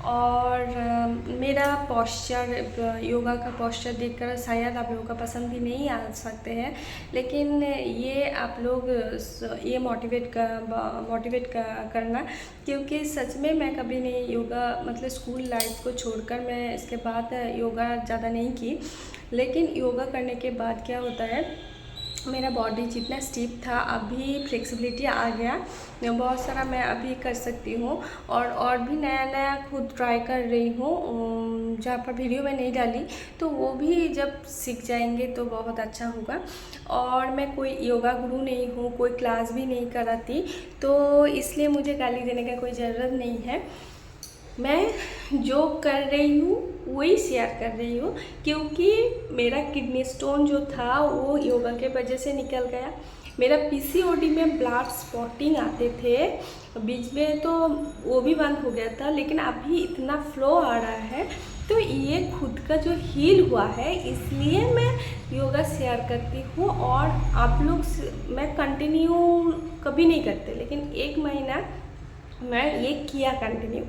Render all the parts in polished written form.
और मेरा पोस्चर, योगा का पोस्चर देखकर शायद आप लोगों का पसंद भी नहीं आ सकते हैं, लेकिन ये आप लोग ये मोटिवेट करना, क्योंकि सच में मैं कभी नहीं योगा, मतलब स्कूल लाइफ को छोड़कर मैं इसके बाद योगा ज़्यादा नहीं की। लेकिन योगा करने के बाद क्या होता है, मेरा बॉडी जितना स्टिफ था अभी फ्लेक्सिबिलिटी आ गया, बहुत सारा मैं अभी कर सकती हूँ। और भी नया नया खुद ट्राई कर रही हूँ, जहाँ पर वीडियो में नहीं डाली, तो वो भी जब सीख जाएंगे तो बहुत अच्छा होगा। और मैं कोई योगा गुरु नहीं हूँ, कोई क्लास भी नहीं कराती, तो इसलिए मुझे गाली देने का कोई ज़रूरत नहीं है। मैं जो कर रही हूँ वही शेयर कर रही हूँ, क्योंकि मेरा किडनी स्टोन जो था वो योगा के वजह से निकल गया। मेरा पीसीओडी में ब्लड स्पॉटिंग आते थे, बीच में तो वो भी बंद हो गया था, लेकिन अभी इतना फ्लो आ रहा है, तो ये खुद का जो हील हुआ है, इसलिए मैं योगा शेयर करती हूँ। और आप लोग मैं कंटिन्यू कभी नहीं करते, लेकिन 1 महीना मैं ये किया कंटिन्यू,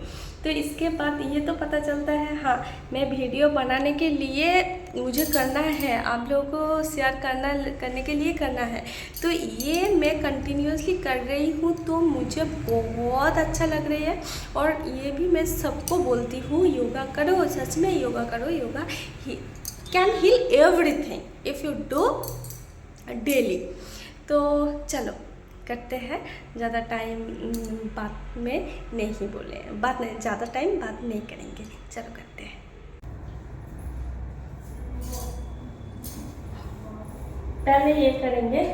तो इसके बाद ये तो पता चलता है हाँ, मैं वीडियो बनाने के लिए मुझे करना है, आप लोगों को शेयर करने के लिए करना है, तो ये मैं कंटिन्यूसली कर रही हूँ, तो मुझे बहुत अच्छा लग रही है। और ये भी मैं सबको बोलती हूँ, योगा करो, सच में योगा करो, yoga can heal everything if you do daily. तो चलो करते हैं, ज़्यादा टाइम बात में नहीं बोले, बात नहीं, ज़्यादा टाइम बात नहीं करेंगे, चलो करते हैं। पहले ये करेंगे,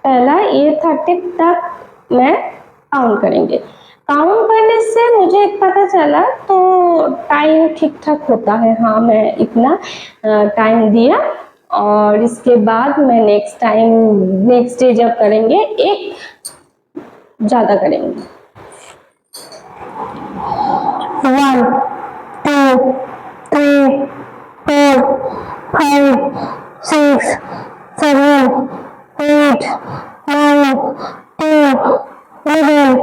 पहला ये 30 तक मैं काउंट करेंगे। काउंट करने से मुझे एक पता चला तो टाइम ठीक ठाक होता है। हाँ, मैं इतना टाइम दिया और इसके बाद मैं नेक्स्ट डे जब करेंगे एक ज़्यादा करेंगे। 1 2 3 4 5 6 7 8 9 10 11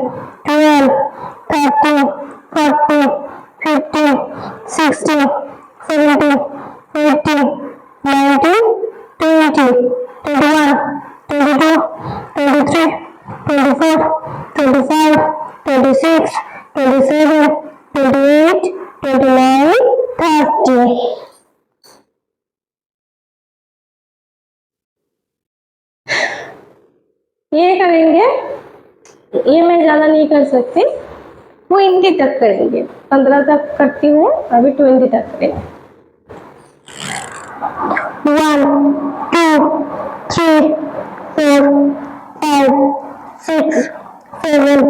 12 13 14 15 16 17 18 19 20 21 22 23 24 25 26 27 28 29 30। ये करेंगे, ये मैं ज़्यादा नहीं कर सकती, 20 तक करेंगे। 15 तक करती हूँ, अभी 20 तक करेंगे। 1 2 3 4 5 6 7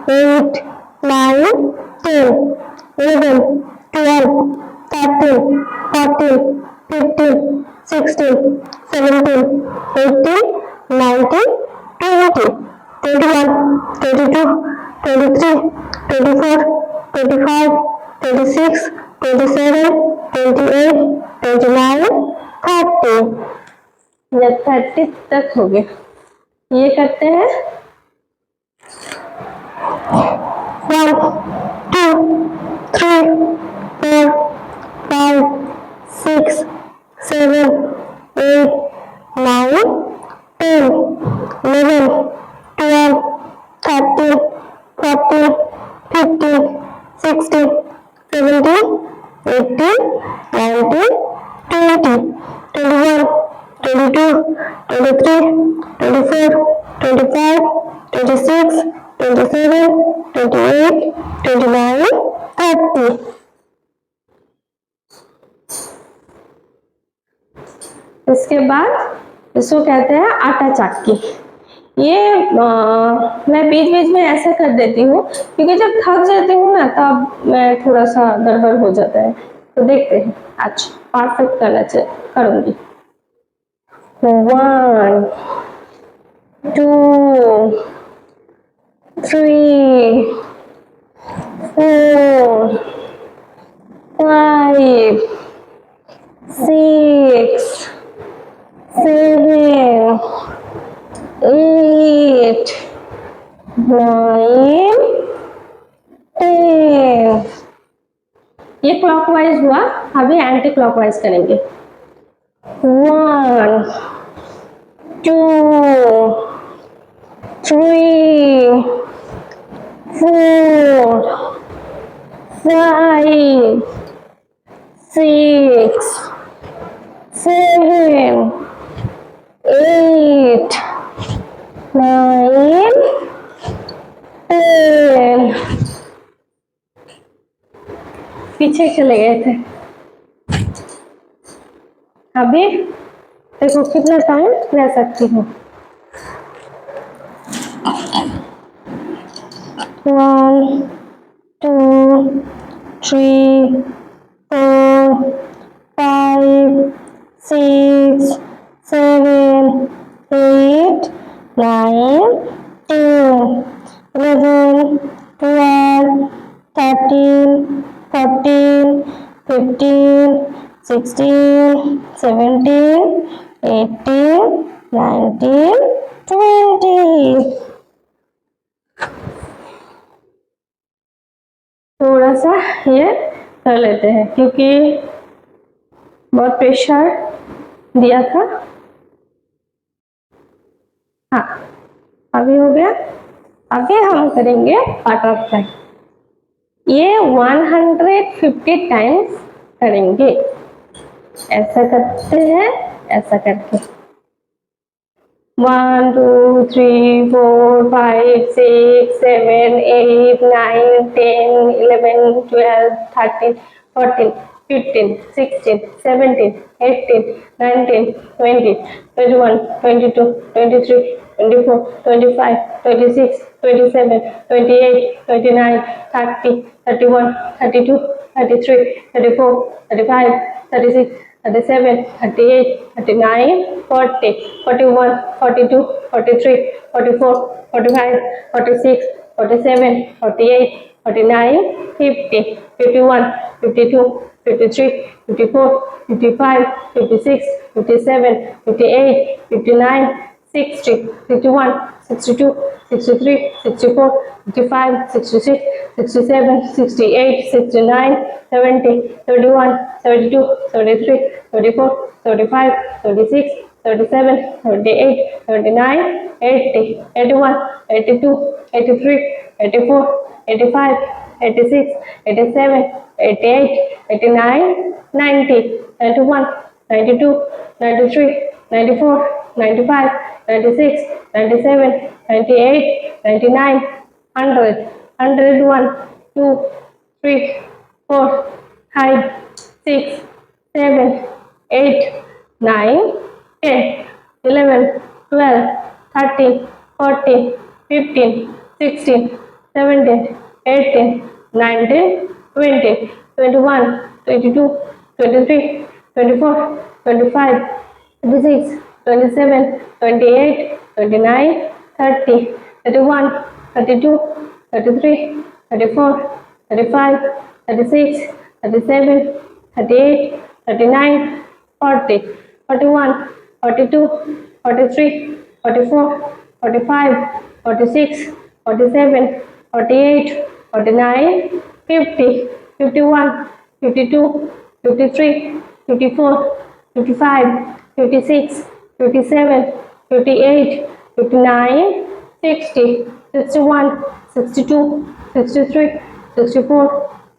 8 9 10 11 12 13 14 15 16 17 18 19 20 21 22 23 24 25 26 27 28 29 30। जब 30 तक हो गए, ये करते हैं। 1 2 3 4 5 6 7 8 9 10 11 12 13 14 15 16 17 18 19 20 21 22 23 24 25 26 27 28 29 30। इसके बाद इसको कहते हैं आटा चक्की। ये मैं बीच बीच में ऐसा कर देती हूँ क्योंकि जब थक जाती हूँ ना तब मैं थोड़ा सा गड़बड़ हो जाता है। तो देखते हैं, आज परफेक्ट करूँगी। 1 2 3 4 5 6 7 8 9 10। ये क्लॉकवाइज हुआ, अभी एंटी क्लॉकवाइज करेंगे। 1 2 3 4 5 6 7 8 9 10। पीछे चले गए थे। अभी देखो कितना टाइम ले सकती हूँ। 1 2 3 4 5 6 7 8 9 10 11 12 13 14 15 16 17 18 19 20। थोड़ा सा ये कर लेते हैं क्योंकि बहुत प्रेशर दिया था। हाँ, अभी हो गया। अभी हम करेंगे बटरफ्लाई। ये 150 टाइम्स करेंगे। ऐसा करते हैं, ऐसा करके 1 2 3 4 5 6 7 8 9 10 11 12 13 14 15 16 17 18 19 20 21 22 23 24, 25, 26, 27, 28, 29, 30, 31, 32, 33, 34, 35, 36, 37, 38, 39, 40, 41, 42, 43, 44, 45, 46, 47, 48, 49, 50, 51, 52, 53, 54, 55, 56, 57, 58, 59, 60, 61, 62, 63, 64, 65, 66, 67, 68, 69, 70, 71, 72, 73, 34, 35, 36, 37, 38, 39, 80, 81, 82, 83, 84, 85, 86, 87, 88, 89, 90, 91, 92, 93, 94, 95, 96, 97, 98, 99, 100, 101, 2, 3, 4, 5, 6, 7, 8, 9, 10, 11, 12, 13, 14, 15, 16, 17, 18, 19, 20, 21, 22, 23, 24, 25, 26, 27, 28, 29, 30, 31, 32, 33, 34, 35, 36, 37, 38, 39, 40, 41, 42, 43, 44, 45, 46, 47, 48, 49, 50, 51, 52, 53, 54, 55, 56, 57, 58, 59, 60, 61, 62, 63, 64,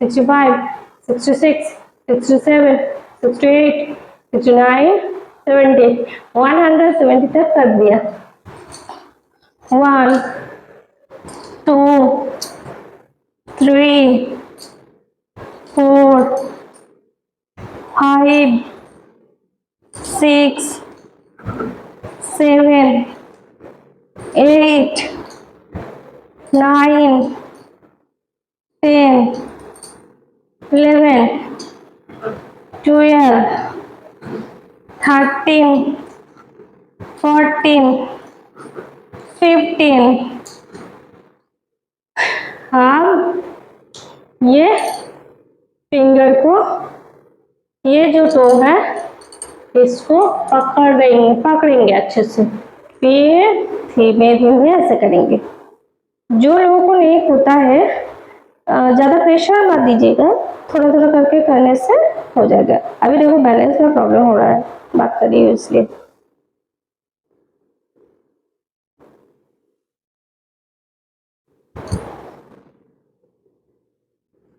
65, 66, 67, 68, 69, 70, 170 तक कर दिया। 1, 2, 3, 4, 5, 6, 7, 8, 9, 10, 11, 12, 13, 14, 15। अब ये फिंगर को, ये जो टो है इसको पकड़ेंगे अच्छे से, फिर धीमे धीमे ऐसे करेंगे। जो लोगों को नहीं होता है ज़्यादा प्रेशर मत दीजिएगा, थोड़ा थोड़ा करके करने से हो जाएगा। अभी देखो बैलेंस में प्रॉब्लम हो रहा है, बात कर रही हूँ इसलिए।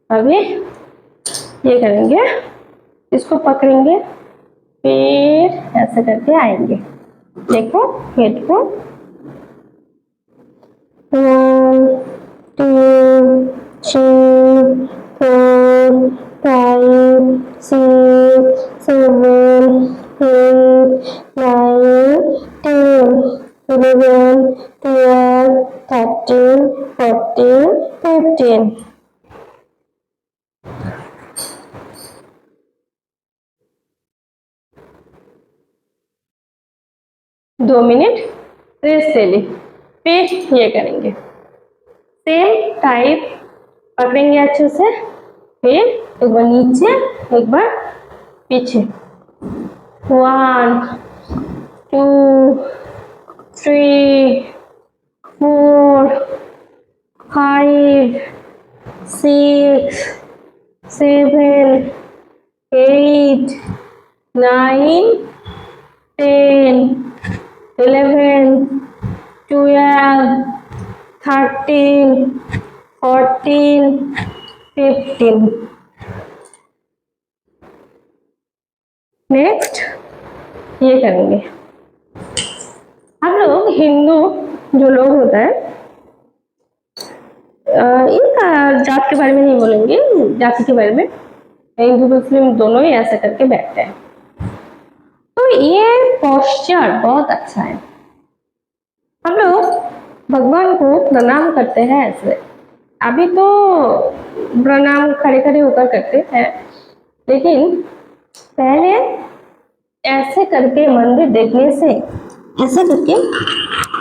अभी ये करेंगे, इसको पकड़ेंगे, फिर ऐसे करके आएंगे। देखो हेड को 1, 2, 3, 4, 5, 6, 7, 8, 9, 10, 11, 12, 13, 14, 15। दो मिनट रेस्ट ले ली, फिर ये करेंगे सेम टाइप, पकड़ेंगे अच्छे से, फिर एक बार नीचे एक बार पीछे। 1, 2, 3, 4, 5, 6, 7, 8, 9, 10, 11, 12, 13, 14, 15। नेक्स्ट ये करेंगे। हम लोग हिंदू जो लोग होता है, इनका जात के बारे में नहीं बोलेंगे, जाति के बारे में, हिंदू मुस्लिम दोनों ही ऐसा करके बैठते हैं। तो ये पोस्चर बहुत अच्छा है। हम भगवान को प्रणाम करते हैं ऐसे। अभी तो प्रणाम खड़े खड़े होकर करते हैं, लेकिन पहले ऐसे करके मंदिर देखने से ऐसे करके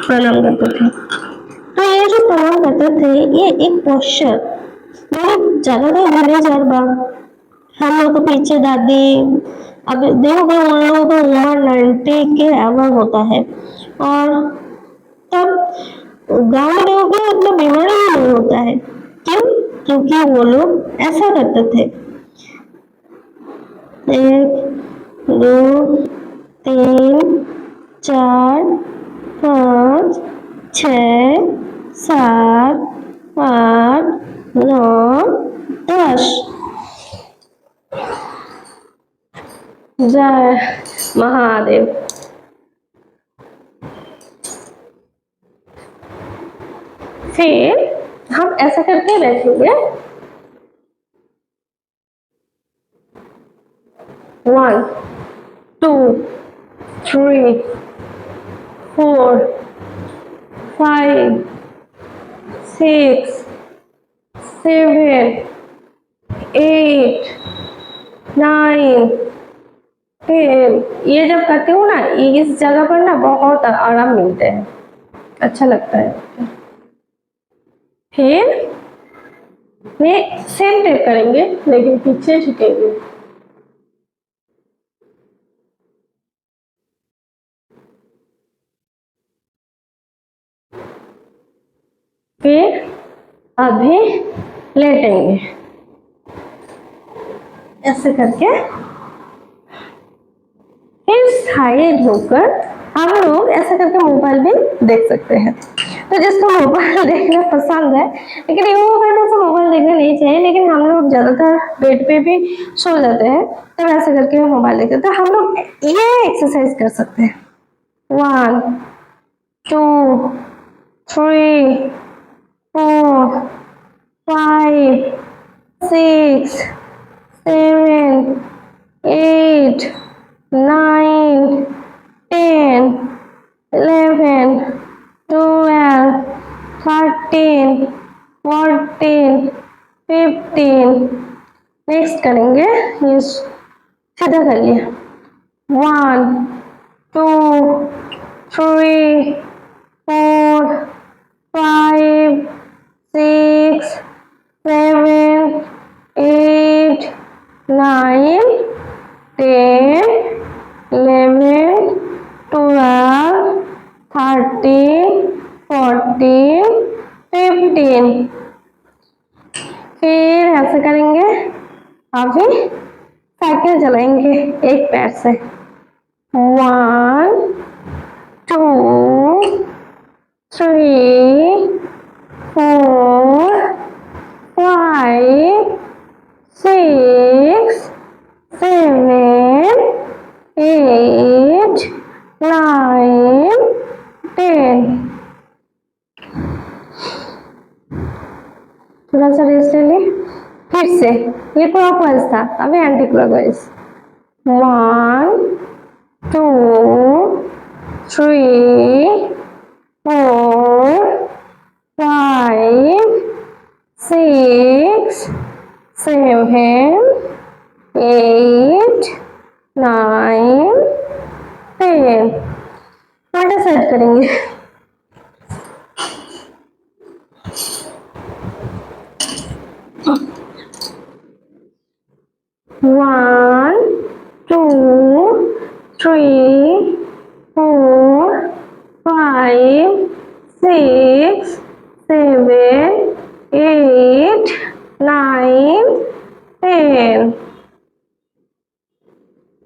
प्रणाम करते थे। तो ये जो प्रणाम करते थे ये एक पोस्चर मतलब ज्यादातर मैनेजर बा हम लोग को पीछे दादी अब देखोगे उन लोगों को उम्र 90 के अबव होता है और तब गाँव में देखोगे उतना बीमारी ही नहीं होता है। क्यों? क्योंकि वो लोग ऐसा करते थे। 1 2 3 4 5 6 7 8 9 10। जय महादेव। फिर हम ऐसा करके बैठेंगे। 1 2 3 4 5 6 7 8 9 10। ये जब करती हूँ ना इस जगह पर ना बहुत आराम मिलता है, अच्छा लगता है। फिर मैं सेम टेक करेंगे लेकिन पीछे झुकेंगे। फिर अभी लेटेंगे ऐसे करके। फिर साइड होकर हम लोग ऐसा करके मोबाइल भी देख सकते हैं। तो जिसको मोबाइल देखना पसंद है, लेकिन यूं करने से मोबाइल देखना नहीं चाहिए, लेकिन हम लोग ज्यादातर बेड पे भी सो जाते हैं तो ऐसा करके मोबाइल देखते हैं। तो हम लोग ये एक्सरसाइज कर सकते हैं। 1 2 3 4 5 6 7 8 9 10 11 12 13 14 15। नेक्स्ट करेंगे ये सीधा कर लिया। 1 2 3 4 5 6 7 8 9 10 11 12 13 14 15। फिर ऐसे करेंगे। अभी साइकिल चलाएंगे एक पैर से। 1 2 3 4 5 6 7 8 9 10। थोड़ा सा रेस्ट ले ली। फिर से ये क्लॉकवाइज था, अभी एंटी क्लॉकवाइज। 1 2 3 4 5 6 7 8 9 10। उल्टा साइड करेंगे। 1 2 3 4 5 6 7 8 9 10।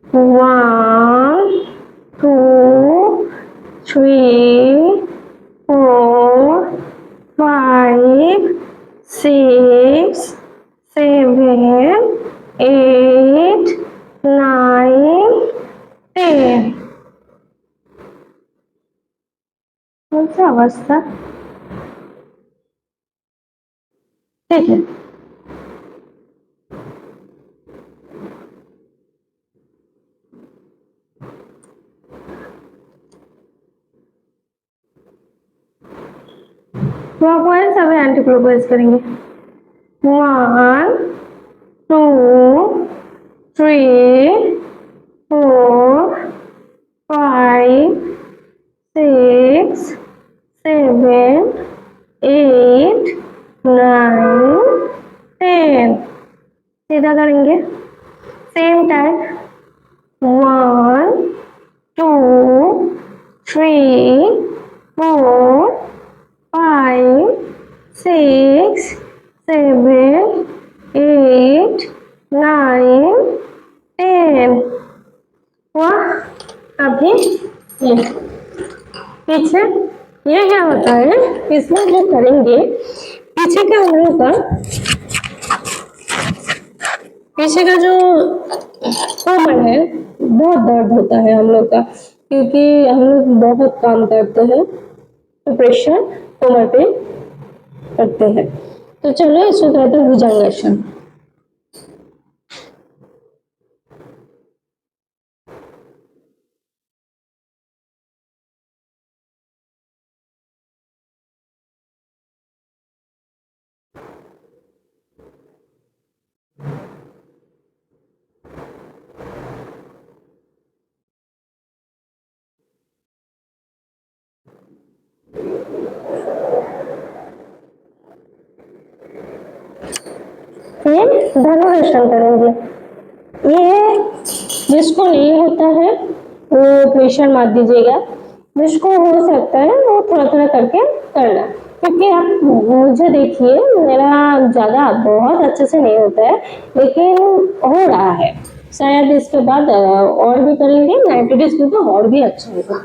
1 2 3 4 5 6 7 8 9 10। कौन सा अवस्था? ठीक है। क्लॉकवाइज अब एंटी क्लॉकवाइज करेंगे। 1 2 3 4 5 6 7 8 9 10। सीधा करेंगे सेम टाइम। 1 2 3 4 5 6 7 8 9 10 हुआ। अभी ये पीछे ये क्या होता है, इसमें जो करेंगे पीछे का हम लोग का पीछे का जो कमर है बहुत दर्द होता है हम लोग का, क्योंकि हम लोग बहुत काम करते हैं तो प्रेशर कमर पे करते हैं। तो चलो इसको कहते हैं भुजंगासन। फिर धनुरासन करेंगे। ये जिसको नहीं होता है वो प्रेशर मत दीजिएगा, जिसको हो सकता है वो थोड़ा थोड़ा करके करना, क्योंकि आप मुझे देखिए मेरा ज़्यादा बहुत अच्छे से नहीं होता है लेकिन हो रहा है। शायद इसके बाद और भी करेंगे 90 डेज में तो और भी अच्छा होगा।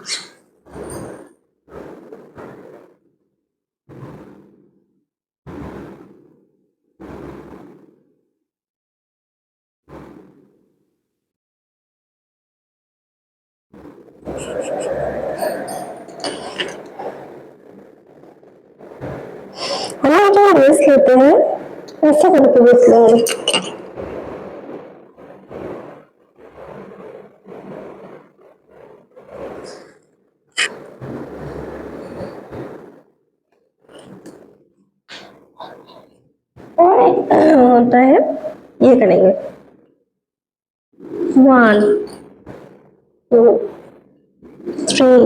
हम लोग जो रेस लेते हैं ऐसा करके रेस लेंगे। और होता है ये करेंगे 1 2 3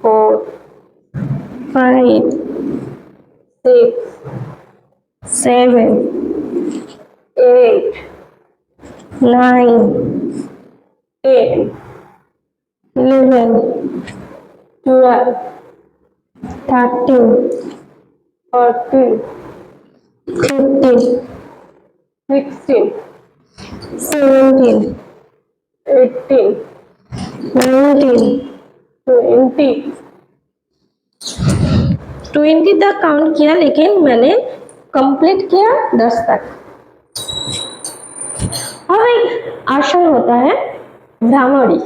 4 5 6 7 8 9 10 11 12 13 14 15 16 17 18 19 20 तक काउंट किया, लेकिन मैंने कंप्लीट किया 10 तक। और एक आसन होता है भ्रामरी।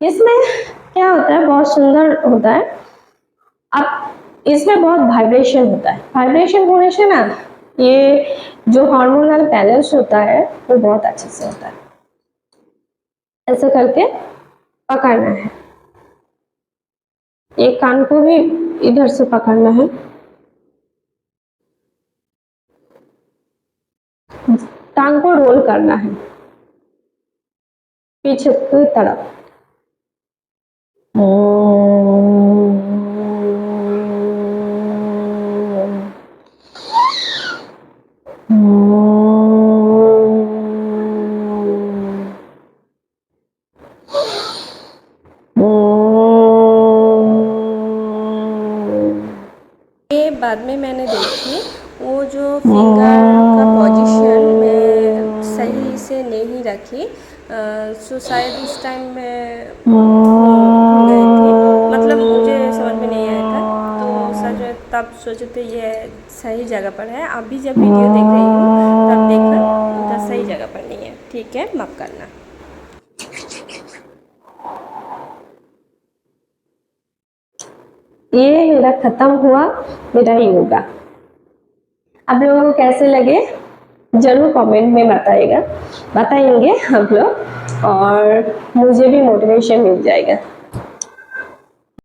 इसमें क्या होता है, बहुत सुंदर होता है। अब इसमें बहुत वाइब्रेशन होता है। वाइब्रेशन होने से ना ये जो हार्मोनल बैलेंस होता है वो बहुत अच्छे से होता है। ऐसे करके पकड़ना है, एक कान को भी इधर से पकड़ना है, टांग को रोल करना है पीछे की तरफ। ये बाद में मैंने देखी वो जो फिंगर का पोजीशन मैं सही से नहीं रखी, सो शायद उस टाइम मैं भूल गई थी, मतलब मुझे समझ में नहीं आया था। तो सच तब सोचे थे ये सही जगह पर है। अभी जब वीडियो देख रही हूँ तब देखा उधर सही जगह पर नहीं है। ठीक है, माफ़ करना। ये मेरा खत्म हुआ मेरा योगा। आप लोगों को कैसे लगे जरूर कमेंट में बताएंगे आप लोग, और मुझे भी मोटिवेशन मिल जाएगा।